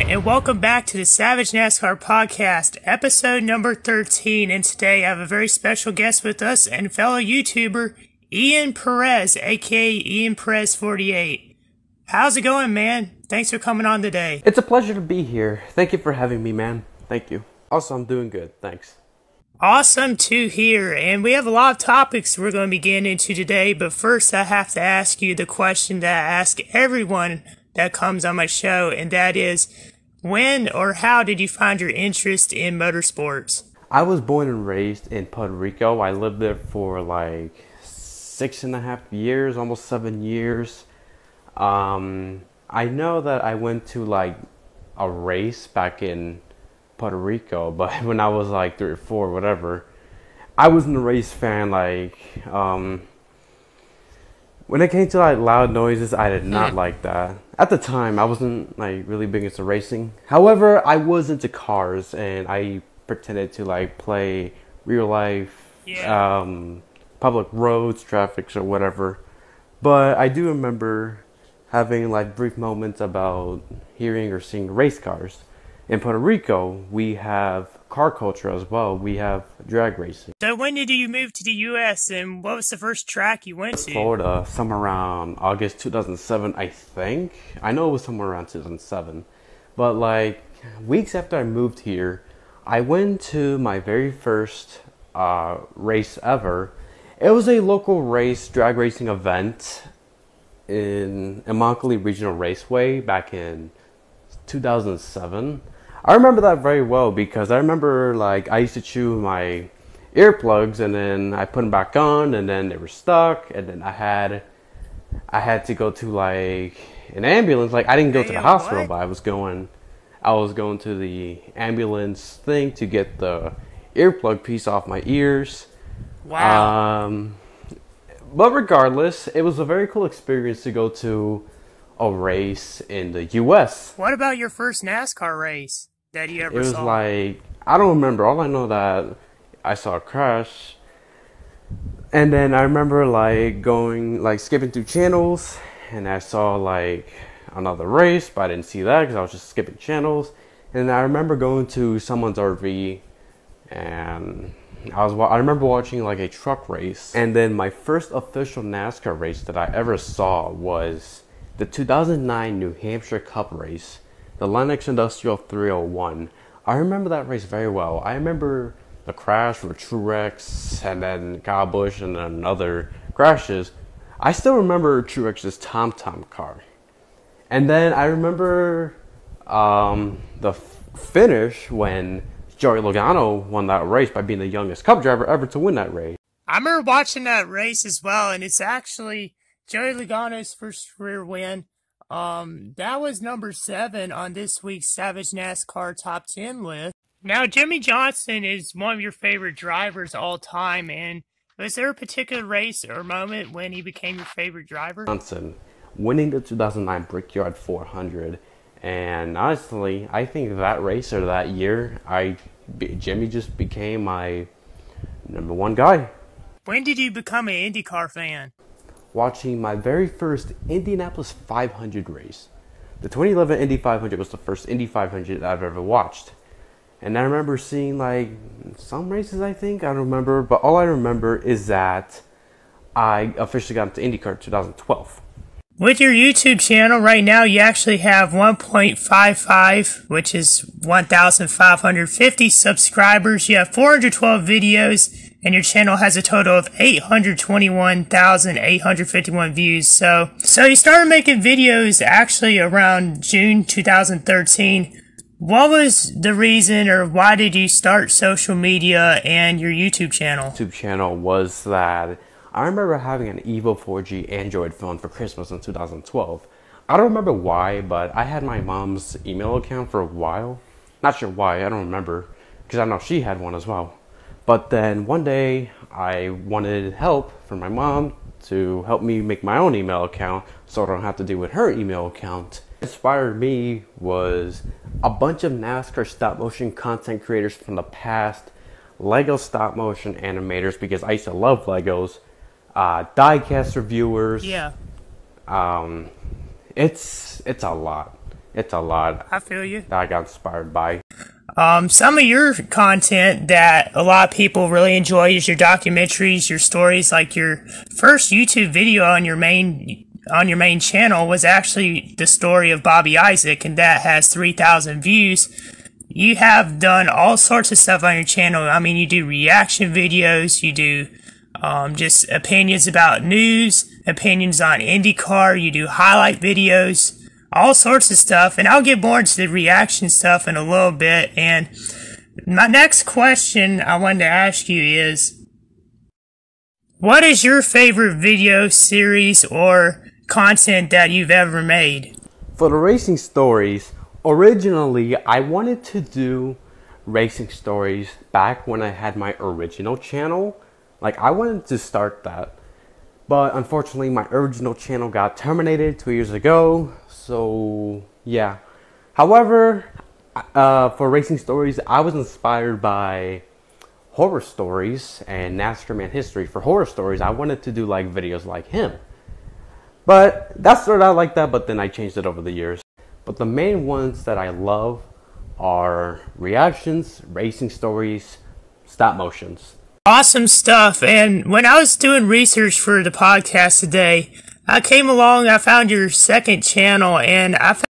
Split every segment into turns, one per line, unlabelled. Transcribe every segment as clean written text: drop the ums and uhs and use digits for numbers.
And welcome back to the Savage NASCAR Podcast, episode number 13. And today I have a very special guest with us and fellow YouTuber, Ian Perez, aka Ian Perez 48. How's it going, man? Thanks for coming on today.
It's a pleasure to be here. Thank you for having me, man. Thank you. Also, I'm doing good. Thanks.
Awesome to hear. And we have a lot of topics we're going to be getting into today. But first, I have to ask you the question that I ask everyone that comes on my show, and that is, when or how did you find your interest in motorsports?
I was born and raised in Puerto Rico. I lived there for like 6.5 years, almost 7 years. I know that I went to like a race back in Puerto Rico, but when I was like 3 or 4, whatever, I wasn't a race fan. Like, when it came to like loud noises, I did not like that. At the time, I wasn't like really big into racing. However, I was into cars, and I pretended to like play real life, public roads, traffics, or whatever. But I do remember having like brief moments about hearing or seeing race cars. In Puerto Rico, we have car culture as well. We have drag racing.
So when did you move to the U.S. and what was the first track you went to?
Florida, somewhere around August 2007, I think. I know it was somewhere around 2007. But like weeks after I moved here, I went to my very first race ever. It was a local race, drag racing event in Immokalee Regional Raceway back in 2007. I remember that very well because I remember like I used to chew my earplugs and then I put them back on and then they were stuck and then I had to go to like an ambulance. Like I didn't go to the hospital, but I was going to the ambulance thing to get the earplug piece off my ears.
Wow.
But regardless, it was a very cool experience to go to a race in the U.S.
What about your first NASCAR race that you ever saw?
It was like, I don't remember. All I know that I saw a crash. And then I remember like going, like skipping through channels. And I saw like another race, but I didn't see that because I was just skipping channels. And I remember going to someone's RV. And I remember watching like a truck race. And then my first official NASCAR race that I ever saw was the 2009 New Hampshire Cup race, the Lennox Industrial 301. I remember that race very well. I remember the crash with Truex and then Kyle Busch and then other crashes. I still remember Truex's Tom Tom car. And then I remember the finish when Joey Logano won that race by being the youngest Cup driver ever to win that race.
I remember watching that race as well, and it's actually Joey Logano's first career win. That was number 7 on this week's Savage NASCAR Top 10 list. Now, Jimmy Johnson is one of your favorite drivers all time, and was there a particular race or moment when he became your favorite driver?
Johnson winning the 2009 Brickyard 400, and honestly, I think that race or that year, Jimmy just became my #1 guy.
When did you become an IndyCar fan?
Watching my very first Indianapolis 500 race. The 2011 Indy 500 was the first Indy 500 I've ever watched. And I remember seeing like some races, I think. I don't remember. But all I remember is that I officially got into IndyCar in 2012.
With your YouTube channel right now, you actually have 1.55, which is 1,550 subscribers. You have 412 videos, and your channel has a total of 821,851 views. So you started making videos actually around June 2013. What was the reason, or why did you start social media and your YouTube channel?
YouTube channel was that I remember having an Evo 4G Android phone for Christmas in 2012. I don't remember why, but I had my mom's email account for a while. Not sure why, I don't remember, because I know she had one as well. But then one day, I wanted help from my mom to help me make my own email account so I don't have to deal with her email account. What inspired me was a bunch of NASCAR stop motion content creators from the past, Lego stop motion animators, because I used to love Legos, diecast reviewers.
Yeah.
It's a lot. It's a lot.
I feel you.
That I got inspired by.
Some of your content that a lot of people really enjoy is your documentaries, your stories. Like your first YouTube video on your main channel was actually the story of Bobby Isaac, and that has 3,000 views. You have done all sorts of stuff on your channel. I mean, you do reaction videos, you do just opinions about news, opinions on IndyCar, you do highlight videos, all sorts of stuff. And I'll get more into the reaction stuff in a little bit. And my next question I wanted to ask you is, what is your favorite video series or content that you've ever made?
For the racing stories, originally I wanted to do racing stories back when I had my original channel. Like, I wanted to start that, but unfortunately my original channel got terminated 2 years ago, so yeah. However, for racing stories, I was inspired by horror stories and NASCAR Man history. For horror stories, I wanted to do like videos like him, but that started out like that, but then I changed it over the years. But the main ones that I love are reactions, racing stories, stop motions.
Awesome stuff. And when I was doing research for the podcast today, I came along, I found your second channel, and I found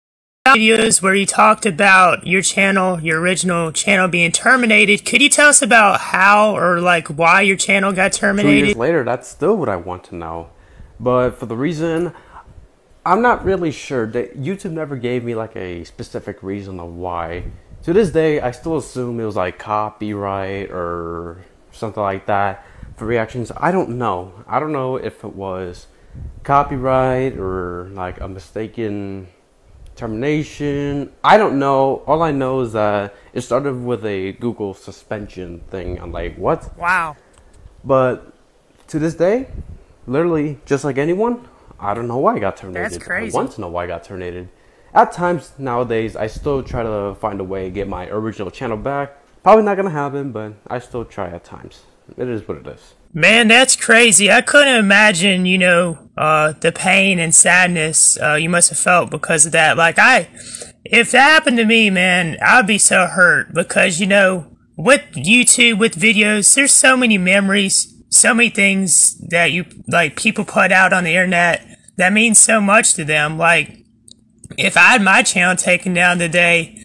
videos where you talked about your channel, your original channel being terminated. Could you tell us about how or like why your channel got terminated?
2 years later, that's still what I want to know. But for the reason, I'm not really sure. That YouTube never gave me like a specific reason of why. To this day, I still assume it was like copyright or something like that. For reactions, I don't know. I don't know if it was copyright or like a mistaken termination. I don't know. All I know is that it started with a Google suspension thing. I'm like, what?
Wow.
But to this day, literally just like anyone, I don't know why I got terminated.
That's crazy.
I want to know why I got terminated. At times nowadays, I still try to find a way to get my original channel back. Probably not going to happen, but I still try at times. It is what it is.
Man, that's crazy. I couldn't imagine, you know, the pain and sadness you must have felt because of that. Like, if that happened to me, man, I'd be so hurt because, you know, with YouTube, with videos, there's so many memories, so many things that people put out on the internet that means so much to them. Like, if I had my channel taken down today,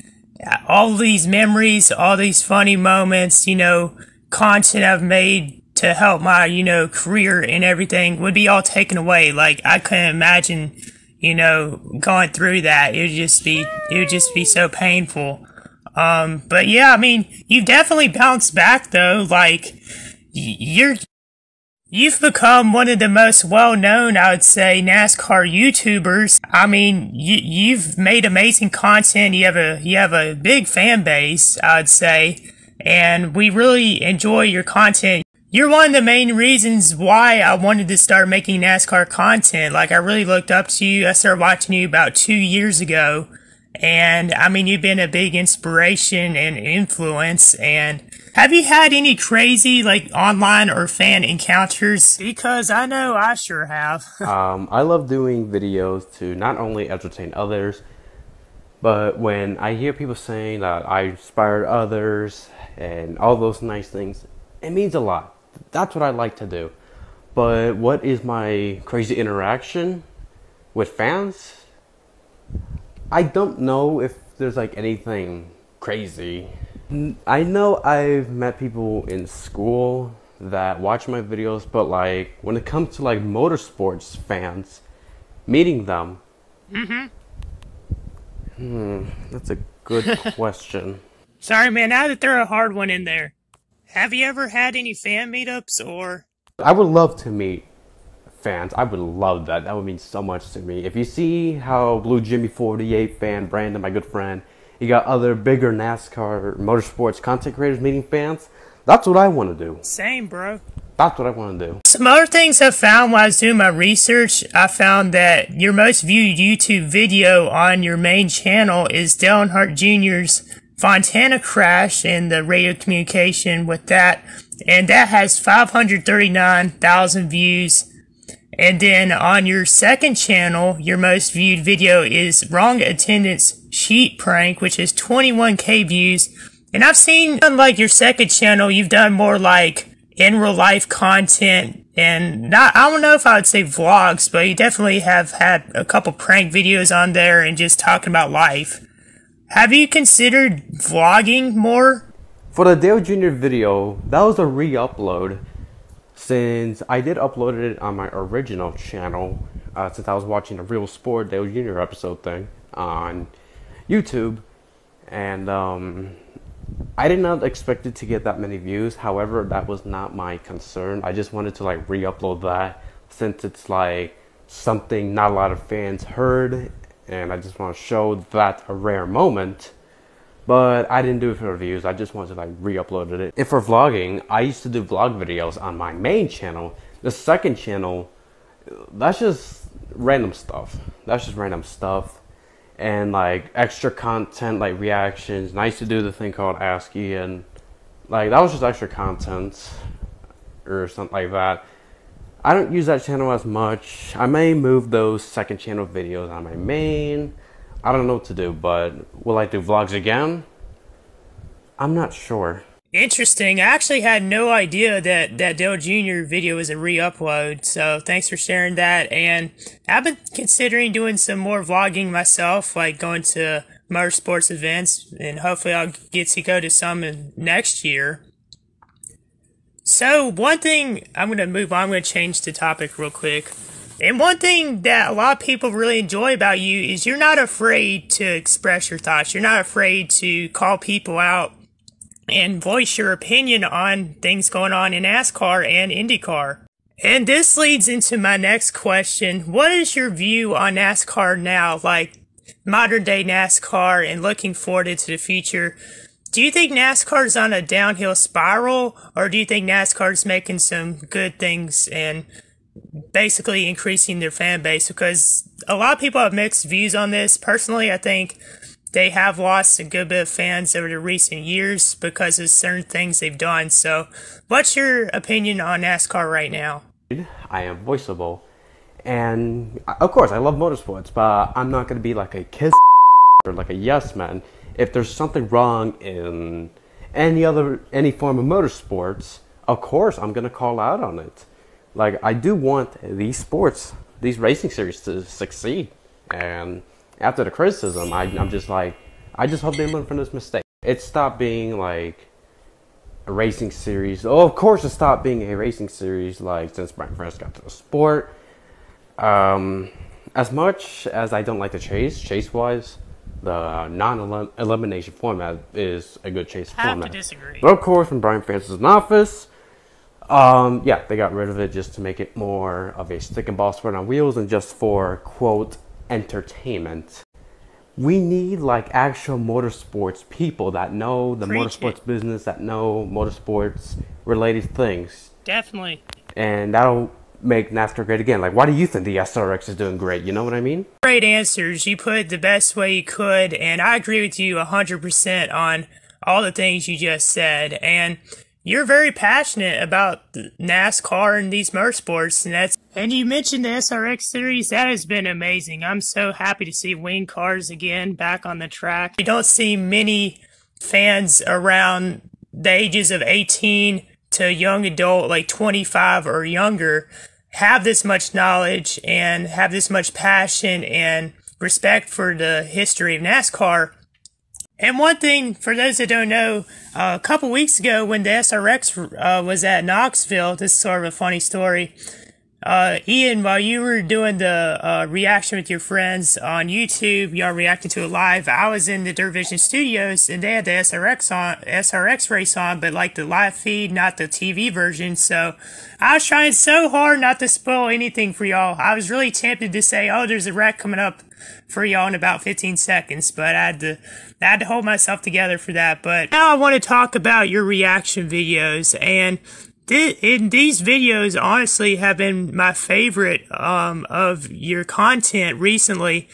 all these memories, all these funny moments, you know, content I've made to help my, you know, career and everything would be all taken away. Like, I couldn't imagine, you know, going through that. It would just be so painful. But yeah, I mean, you've definitely bounced back though. Like, you've become one of the most well-known, I would say, NASCAR YouTubers. I mean, you've made amazing content. You have a big fan base, I would say, and we really enjoy your content. You're one of the main reasons why I wanted to start making NASCAR content. Like, I really looked up to you. I started watching you about 2 years ago, and I mean, you've been a big inspiration and influence. And have you had any crazy, like, online or fan encounters? Because I know I sure have.
I love doing videos to not only entertain others, but when I hear people saying that I inspired others and all those nice things, it means a lot. That's what I like to do. But what is my crazy interaction with fans? I don't know if there's like anything crazy. I know I've met people in school that watch my videos, but like when it comes to like motorsports fans, meeting them, that's a good question.
Sorry, man, I had to throw a hard one in there. Have you ever had any fan meetups or?
I would love to meet fans. I would love that. That would mean so much to me. If you see how Blue Jimmy 48 fan Brandon, my good friend, you got other bigger NASCAR motorsports content creators meeting fans, that's what I want to do.
Same, bro.
That's what I want to do.
Some other things I found while I was doing my research, I found that your most viewed YouTube video on your main channel is Dale Earnhardt Jr.'s Fontana crash and the radio communication with that. And that has 539,000 views. And then on your second channel, your most viewed video is Wrong Attendance Sheet Prank, which is 21K views. And I've seen, unlike your second channel, you've done more like in real life content and I don't know if I would say vlogs, but you definitely have had a couple prank videos on there and just talking about life. Have you considered vlogging more?
For the Dale Jr. video, that was a re-upload since I did upload it on my original channel since I was watching the Real Sport Dale Jr. episode thing on YouTube, and I did not expect it to get that many views. However, that was not my concern. I just wanted to like re-upload that since it's like something not a lot of fans heard, and I just want to show that a rare moment. But I didn't do it for views. I just wanted to like re-upload it. And for vlogging, I used to do vlog videos on my main channel. The second channel, that's just random stuff. That's just random stuff. And like extra content, like reactions. And I used to do the thing called Ask Ian. Like that was just extra content or something like that. I don't use that channel as much. I may move those second channel videos on my main. I don't know what to do, but will I do vlogs again? I'm not sure.
Interesting. I actually had no idea that Dale Jr. video was a re-upload, so thanks for sharing that. And I've been considering doing some more vlogging myself, like going to motorsports events, and hopefully I'll get to go to some next year. So one thing, I'm going to move on, I'm going to change the topic real quick. And one thing that a lot of people really enjoy about you is you're not afraid to express your thoughts. You're not afraid to call people out and voice your opinion on things going on in NASCAR and IndyCar. And this leads into my next question. What is your view on NASCAR now, like modern day NASCAR and looking forward into the future? Do you think NASCAR is on a downhill spiral, or do you think NASCAR is making some good things and basically increasing their fan base? Because a lot of people have mixed views on this. Personally, I think they have lost a good bit of fans over the recent years because of certain things they've done. So what's your opinion on NASCAR right now?
I am voiceable, and of course I love motorsports, but I'm not going to be like a kiss or like a yes man. If there's something wrong in any form of motorsports, of course I'm going to call out on it. Like, I do want these racing series to succeed. And after the criticism, I'm just like, I just hope they learn from this mistake. It stopped being like a racing series. Oh, of course it stopped being a racing series, like, since Brian Perez got to the sport. As much as I don't like the chase-wise, the non-elimination format is a good chase format.
I have to disagree.
But of course, when Brian Perez was in office, yeah, they got rid of it just to make it more of a stick and ball sport on wheels and just for, quote, entertainment. We need like actual motorsports people that know the motorsports business, that know motorsports related things.
Definitely.
And that'll make NASCAR great again. Like, why do you think the SRX is doing great? You know what I mean?
Great answers. You put it the best way you could, and I agree with you 100% on all the things you just said. And you're very passionate about NASCAR and these motorsports, and you mentioned the SRX series. That has been amazing. I'm so happy to see wing cars again back on the track. You don't see many fans around the ages of 18 to young adult, like 25 or younger, have this much knowledge and have this much passion and respect for the history of NASCAR. And one thing, for those that don't know, a couple weeks ago when the SRX was at Knoxville, this is sort of a funny story, Ian, while you were doing the reaction with your friends on YouTube, y'all reacting to it live, I was in the Dirt Vision Studios, and they had the SRX race on, but like the live feed, not the TV version. So I was trying so hard not to spoil anything for y'all. I was really tempted to say, oh, there's a wreck coming up for y'all in about 15 seconds, but I had to hold myself together for that. But now I want to talk about your reaction videos, and These videos honestly have been my favorite of your content recently.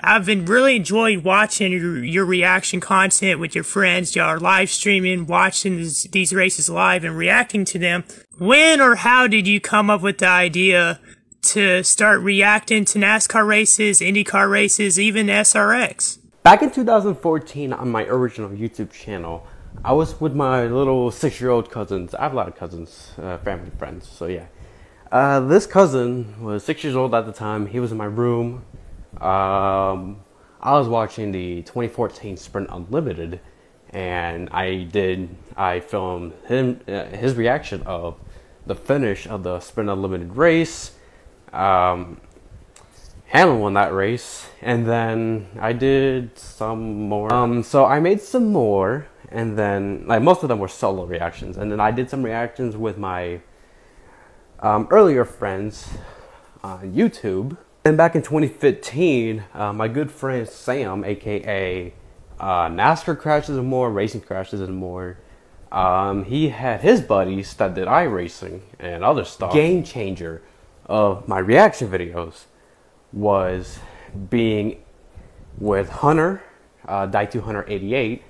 I've been really enjoying watching your reaction content with your friends. Y'all are live streaming, watching these races live and reacting to them. When or how did you come up with the idea to start reacting to NASCAR races, IndyCar races, even SRX?
Back in 2014 on my original YouTube channel, I was with my little 6-year-old cousins. I have a lot of cousins, family friends, so yeah. This cousin was 6 years old at the time. He was in my room. I was watching the 2014 Sprint Unlimited, and I filmed his reaction of the finish of the Sprint Unlimited race. Hamlin won that race, and then I did some more. So I made some more, and then like most of them were solo reactions, and then I did some reactions with my earlier friends on YouTube. And back in 2015, my good friend Sam, aka NASCAR Crashes and More, Racing Crashes and More, he had his buddies that did iRacing and other stuff. Game changer of my reaction videos was being with Hunter, Die288.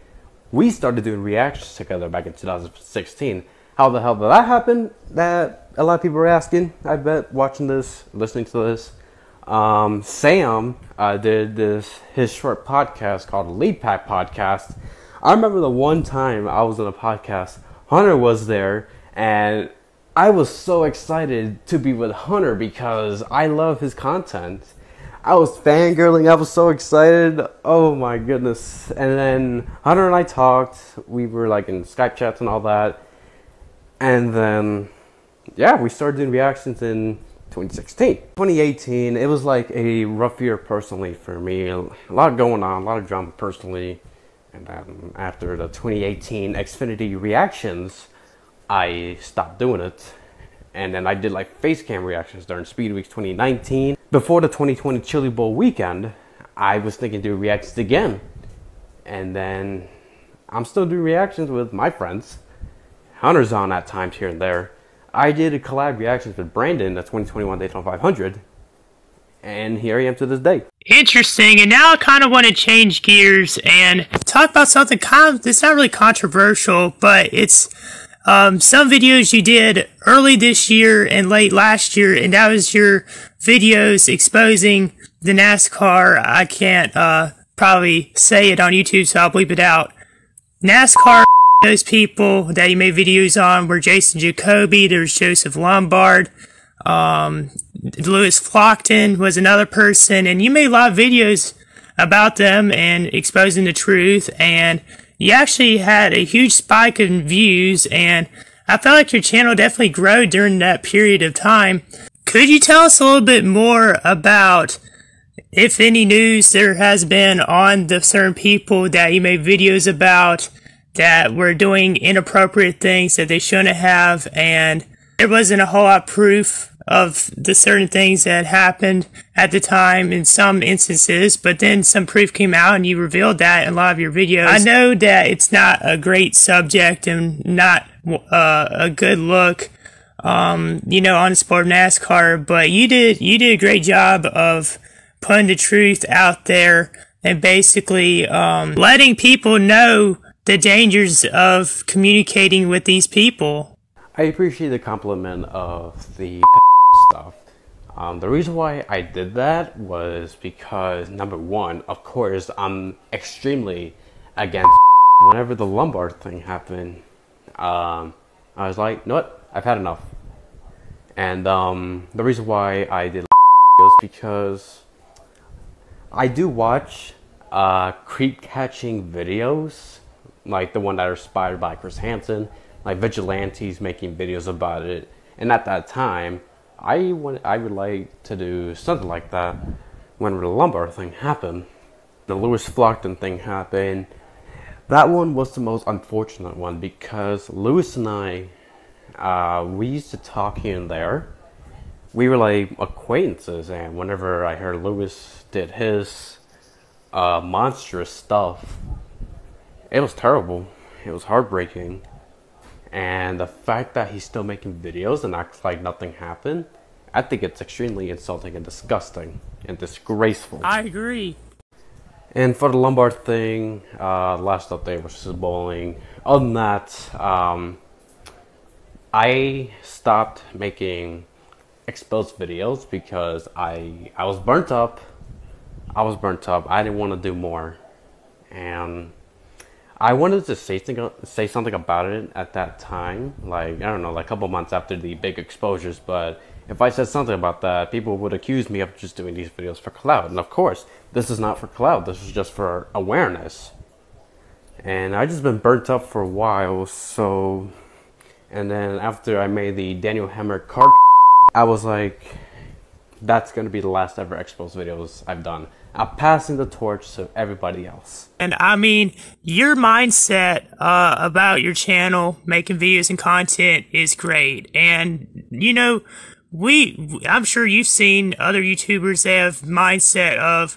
We started doing reactions together back in 2016. How the hell did that happen? That a lot of people are asking, I bet, watching this, listening to this. Sam did his short podcast called Lead Pack Podcast. I remember the one time I was on a podcast, Hunter was there, and I was so excited to be with Hunter because I love his content. I was fangirling, I was so excited, oh my goodness. And then Hunter and I talked, we were like in Skype chats and all that. And then, yeah, we started doing reactions in 2016. 2018, it was like a rough year personally for me. A lot going on, a lot of drama personally. And then after the 2018 Xfinity reactions, I stopped doing it. And then I did like face cam reactions during Speed Weeks 2019. Before the 2020 Chili Bowl weekend, I was thinking to do reactions again. And then I'm still doing reactions with my friends. Hunter's on at times here and there. I did a collab reactions with Brandon at 2021 Daytona 500, and here I am to this day.
Interesting, and now I kind of want to change gears and talk about something it's not really controversial, but it's some videos you did early this year and late last year, and that was your videos exposing the NASCAR, I can't probably say it on YouTube, so I'll bleep it out. NASCAR. Those people that you made videos on were Jason Jacoby, there's Joseph Lombard, Lewis Flockton was another person, and you made a lot of videos about them and exposing the truth, and you actually had a huge spike in views, and I felt like your channel definitely grew during that period of time. Could you tell us a little bit more about, if any news there has been on the certain people that you made videos about, that were doing inappropriate things that they shouldn't have, and there wasn't a whole lot of proof of the certain things that happened at the time in some instances, but then some proof came out and you revealed that in a lot of your videos. I know that it's not a great subject and not a good look, you know, on the sport of NASCAR, but you did a great job of putting the truth out there and basically letting people know the dangers of communicating with these people.
I appreciate the compliment of the stuff. The reason why I did that was because, number one, of course, I'm extremely against whenever the Lombard thing happened. I was like, you know what, I've had enough. And the reason why I did was because I do watch creep catching videos, like the one that are inspired by Chris Hansen, like vigilantes making videos about it. And at that time, I would like to do something like that when the Lombard thing happened. The Lewis Flockton thing happened. That one was the most unfortunate one because Lewis and I, we used to talk here and there. We were like acquaintances, and whenever I heard Lewis did his monstrous stuff, it was terrible. It was heartbreaking. And the fact that he's still making videos and acts like nothing happened, I think it's extremely insulting and disgusting and disgraceful.
I agree.
And for the Lombard thing, last update was just bowling. Other than that, I stopped making exposed videos because I was burnt up. I didn't want to do more, and I wanted to say something about it at that time. Like, I don't know, like a couple months after the big exposures. But if I said something about that, people would accuse me of just doing these videos for clout. And of course, this is not for clout. This is just for awareness. And I just been burnt up for a while. So, and then after I made the Daniel Hammer card, I was like, that's going to be the last ever exposed videos I've done. I'm passing the torch to everybody else.
And I mean, your mindset about your channel, making videos and content is great. And, you know, I'm sure you've seen other YouTubers that have mindset of,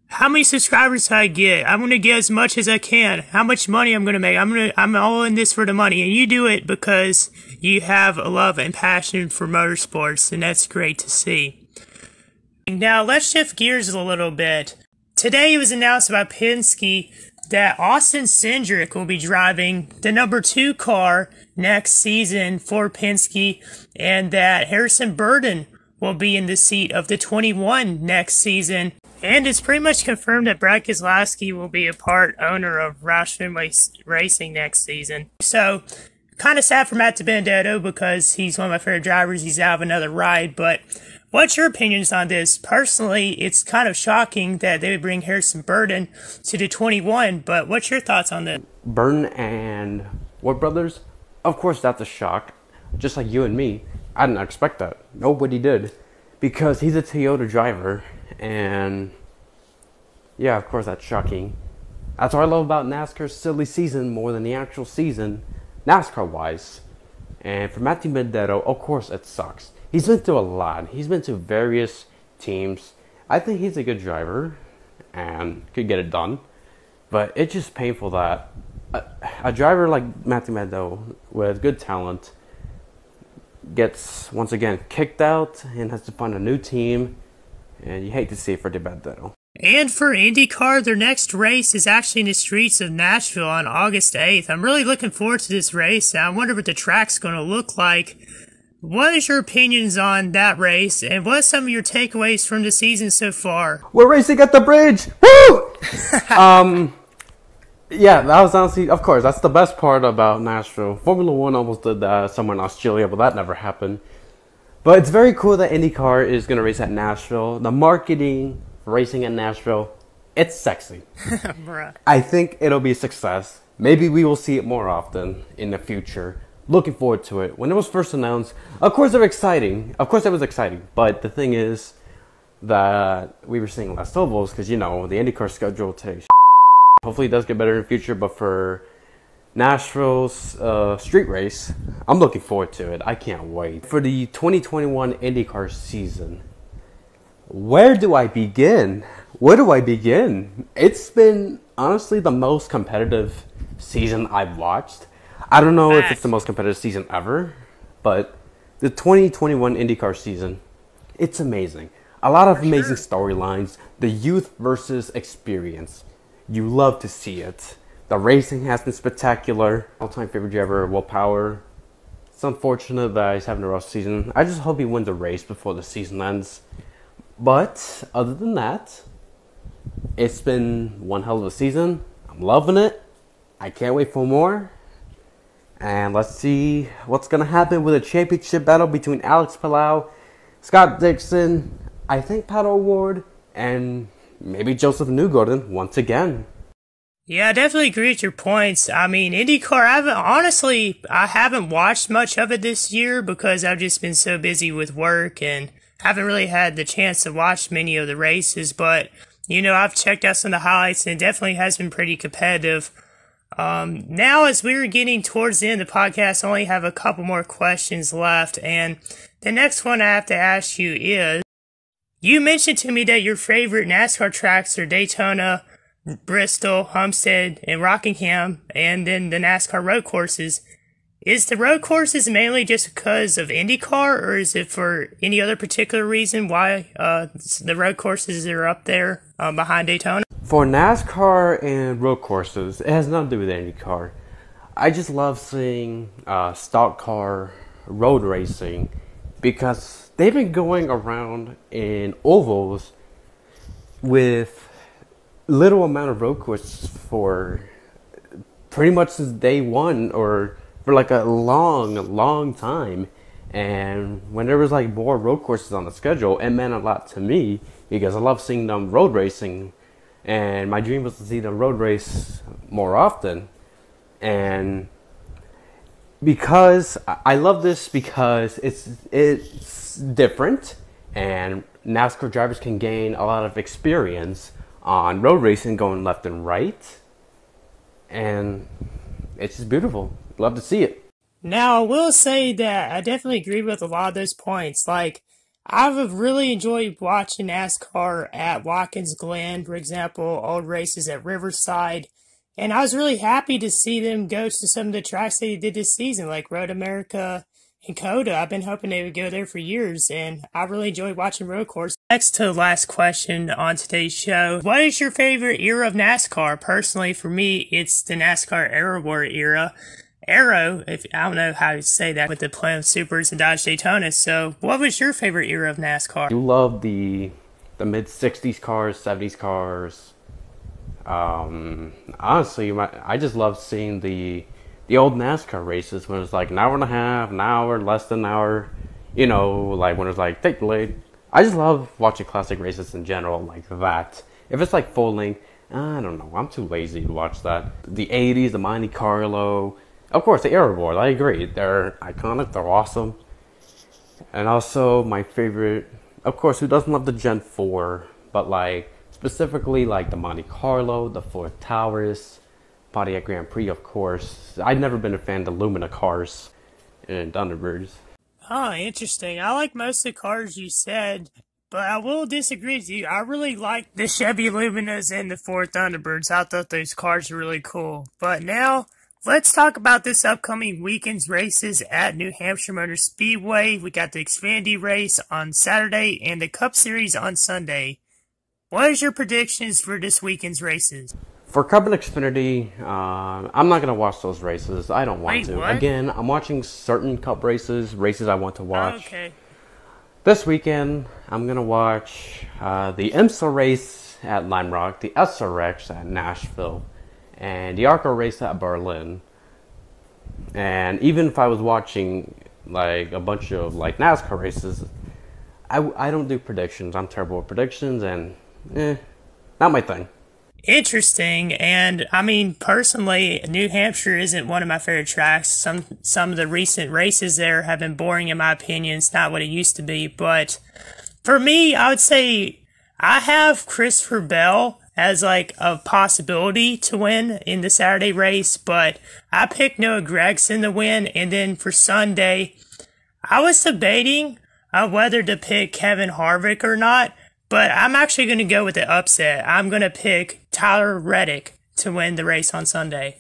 how many subscribers do I get? I'm going to get as much as I can. How much money I'm going to make? I'm all in this for the money. And you do it because you have a love and passion for motorsports, and that's great to see. Now, let's shift gears a little bit. Today it was announced by Penske that Austin Cindric will be driving the number 2 car next season for Penske, and that Harrison Burton will be in the seat of the 21 next season. And it's pretty much confirmed that Brad Keselowski will be a part owner of Roush Racing next season. So, kind of sad for Matt DiBenedetto because he's one of my favorite drivers. He's out of another ride. But what's your opinions on this? Personally, it's kind of shocking that they would bring Harrison Burton to the 21. But what's your thoughts on that?
Burton and Wood Brothers? Of course, that's a shock. Just like you and me, I didn't expect that. Nobody did. Because he's a Toyota driver. And yeah, of course, that's shocking. That's what I love about NASCAR's silly season more than the actual season, NASCAR-wise. And for Matt DiBenedetto, of course, it sucks. He's been through a lot. He's been to various teams. I think he's a good driver and could get it done. But it's just painful that a driver like Matt DiBenedetto with good talent gets, once again, kicked out and has to find a new team. And you hate to see it for DiBenedetto.
And for IndyCar, their next race is actually in the streets of Nashville on August 8th. I'm really looking forward to this race. I wonder what the track's going to look like. What is your opinions on that race, and what are some of your takeaways from the season so far?
We're racing at the bridge! Woo! Yeah, that was honestly, of course, that's the best part about Nashville. Formula One almost did that somewhere in Australia, but that never happened. But it's very cool that IndyCar is going to race at Nashville. The marketing for racing at Nashville, it's sexy. I think it'll be a success. Maybe we will see it more often in the future. Looking forward to it. When it was first announced, of course it was exciting. Of course it was exciting. But the thing is that we were seeing less ovals because, you know, the IndyCar schedule takes. Hopefully it does get better in the future, but for Nashville's street race, I'm looking forward to it. I can't wait. For the 2021 IndyCar season, where do I begin? Where do I begin? It's been, honestly, the most competitive season I've watched. I don't know if it's the most competitive season ever, but the 2021 IndyCar season, it's amazing. A lot of amazing storylines. The youth versus experience. You love to see it. The racing has been spectacular. All-time favorite driver, Will Power. It's unfortunate that he's having a rough season. I just hope he wins a race before the season ends. But other than that, it's been one hell of a season. I'm loving it. I can't wait for more. And let's see what's going to happen with a championship battle between Alex Palou, Scott Dixon, I think Pato O'Ward, and maybe Joseph Newgarden once again.
Yeah, I definitely agree with your points. I mean, IndyCar, I haven't watched much of it this year because I've just been so busy with work and haven't really had the chance to watch many of the races. But, you know, I've checked out some of the highlights and it definitely has been pretty competitive. Now, as we're getting towards the end of the podcast, I only have a couple more questions left. And the next one I have to ask you is, you mentioned to me that your favorite NASCAR tracks are Daytona, Bristol, Homestead, and Rockingham, and then the NASCAR road courses. Is the road courses mainly just because of IndyCar, or is it for any other particular reason why the road courses are up there behind Daytona?
For NASCAR and road courses, it has nothing to do with IndyCar. I just love seeing stock car road racing because they've been going around in ovals with little amount of road courses for pretty much since day one, or for like a long time. And when there was like more road courses on the schedule, it meant a lot to me because I love seeing them road racing, and my dream was to see them road race more often. And because I love this because it's different, and NASCAR drivers can gain a lot of experience on road racing going left and right, and it's just beautiful. Love to see it.
Now, I will say that I definitely agree with a lot of those points. Like, I've really enjoyed watching NASCAR at Watkins Glen, for example, old races at Riverside. And I was really happy to see them go to some of the tracks they did this season, like Road America and COTA. I've been hoping they would go there for years, and I really enjoyed watching road course. Next to the last question on today's show, what is your favorite era of NASCAR? Personally, for me, it's the NASCAR era. Arrow, if I don't know how to say that with the Plymouth Supers and Dodge Daytona. So, what was your favorite era of NASCAR?
You love the mid '60s cars, '70s cars. Honestly, I just love seeing the old NASCAR races when it was like an hour and a half, an hour, less than an hour. You know, like when it was like take the lead. I just love watching classic races in general like that. If it's like full length, I don't know. I'm too lazy to watch that. The '80s, the Monte Carlo. Of course, the Era Wars, I agree. They're iconic, they're awesome. And also, my favorite, of course, who doesn't love the Gen 4? But like, specifically like the Monte Carlo, the Ford Taurus, Pontiac Grand Prix, of course. I've never been a fan of the Lumina cars and Thunderbirds.
Oh, interesting. I like most of the cars you said, but I will disagree with you. I really like the Chevy Luminas and the Ford Thunderbirds. I thought those cars were really cool. But now, let's talk about this upcoming weekend's races at New Hampshire Motor Speedway. We got the Xfinity race on Saturday and the Cup Series on Sunday. What is your predictions for this weekend's races?
For Cup and Xfinity, I'm not going to watch those races. I don't want to.
What?
Again, I'm watching certain Cup races I want to watch.
Okay.
This weekend, I'm going to watch the IMSA race at Lime Rock, the SRX at Nashville, and the ARCA race at Berlin. And even if I was watching like a bunch of like NASCAR races, I don't do predictions. I'm terrible at predictions, and not my thing.
Interesting. And I mean, personally, New Hampshire isn't one of my favorite tracks. Some of the recent races there have been boring in my opinion. It's not what it used to be. But for me, I would say I have Christopher Bell as like a possibility to win in the Saturday race, but I picked Noah Gragson to win. And then for Sunday, I was debating whether to pick Kevin Harvick or not, but I'm actually going to go with the upset. I'm going to pick Tyler Reddick to win the race on Sunday.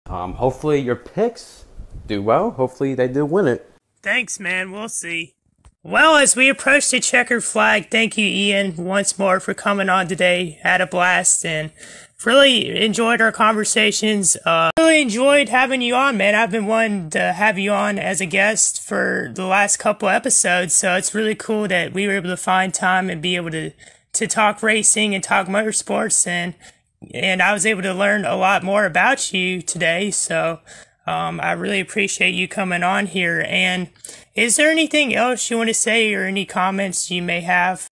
Hopefully your picks do well. Hopefully they do win it.
Thanks, man. We'll see. Well, as we approach the checkered flag, thank you, Ian, once more for coming on today. Had a blast and really enjoyed our conversations. Really enjoyed having you on, man. I've been wanting to have you on as a guest for the last couple episodes, so it's really cool that we were able to find time and be able to talk racing and talk motorsports, and I was able to learn a lot more about you today, so I really appreciate you coming on here. And is there anything else you want to say or any comments you may have?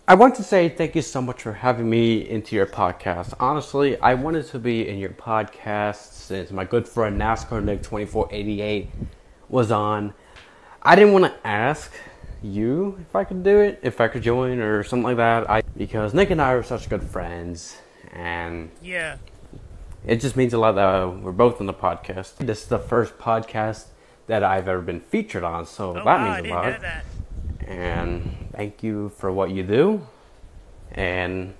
I want to say thank you so much for having me into your podcast. Honestly, I wanted to be in your podcast since my good friend NASCAR Nick 2488 was on. I didn't want to ask you if I could do it, if I could join or something like that, because Nick and I are such good friends, and
yeah,
it just means a lot that we're both on the podcast. This is the first podcast that I've ever been featured on, so that means a lot. I didn't know that. And thank you for what you do, and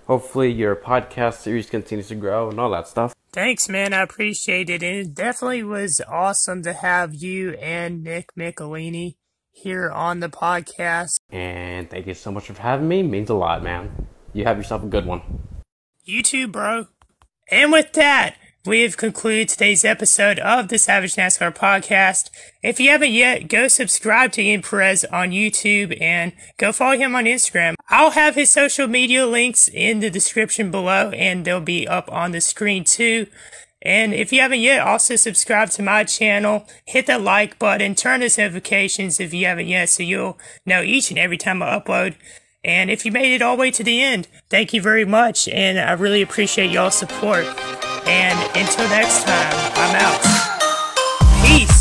hopefully your podcast series continues to grow and all that stuff.
Thanks, man. I appreciate it. And it definitely was awesome to have you and Nick Michelini here on the podcast.
And thank you so much for having me. It means a lot, man. You have yourself a good one.
You too, bro. And with that, we have concluded today's episode of the Savage NASCAR podcast. If you haven't yet, go subscribe to Ian Perez on YouTube and go follow him on Instagram. I'll have his social media links in the description below, and they'll be up on the screen too. And if you haven't yet, also subscribe to my channel, hit that like button, turn on notifications if you haven't yet, so you'll know each and every time I upload. And if you made it all the way to the end, thank you very much, and I really appreciate y'all's support. And until next time, I'm out. Peace.